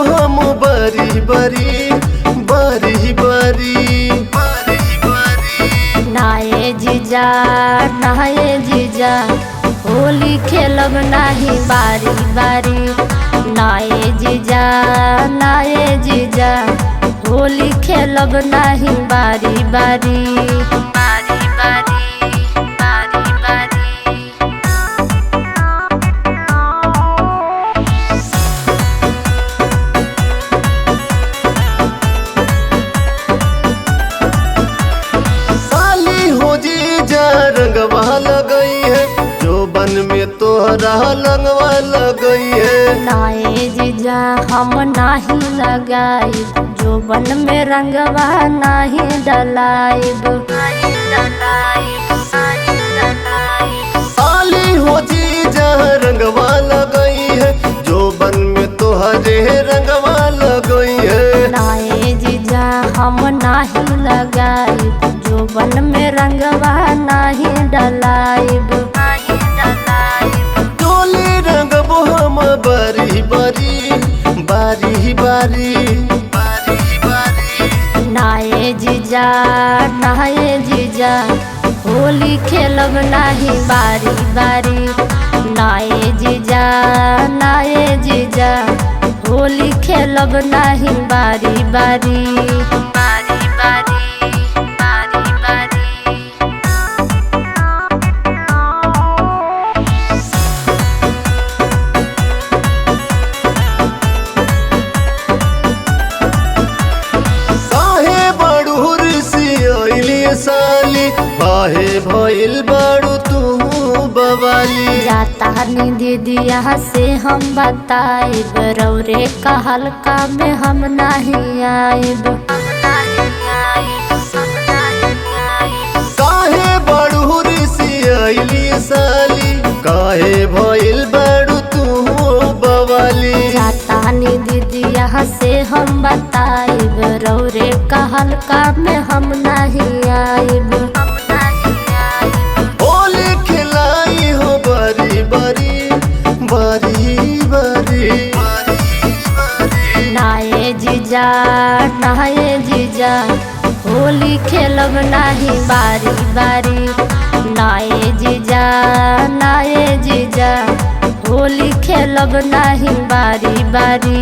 हम बारी बारी बारी बारी नाये जीजा नाये जीजा होली खेलब नाही बारी बारी। नाये जीजा नाये जीजा होली खेलब नाही बारी बारी बारी बारी बारी बारी। साली हो जीजा रंगवा लगई है जो बन में तोहरा लगवा लगई है। नाये जीजा हम नाही लगाइब जो बन में रंगवा नाही डलाइब। साली हो जीजा रंगवा लगई है जो बन में तोहरे रंगवा लगई है। नाये जीजा हम नाही लगाइब जो बन में रंगवा नाही डलाइब। डोली रंगबो हम बारी बारी बारी बारी बारी बारी। नाये जीजा नाये जीजा होली खेलब नाही बारी बारी। नाये जीजा नाये जीजा होली खेलब नाही बारी बारी बारी बारी बारी बारी। काहे बड़ू ऋषि आइली साली बाहे भइल बड़ू तू बवाली। जाता निधि दिया से हम बताइब रौरे कहल का में हम नहीं आइब। काहे बड़ू ऋषि आइली साली काहे भइल बड़ू तू बवाली। जाता निधि दिया से हम बताइब रौरे कहल का में हम नहीं आइब। होली खिलाई हो बारी बारी बारी बारी। नाये जीजा नाये जीजा होली खेलब नाही बारी बारी। नाये जीजा नाये जीजा होली खेलब नाही बारी बारी।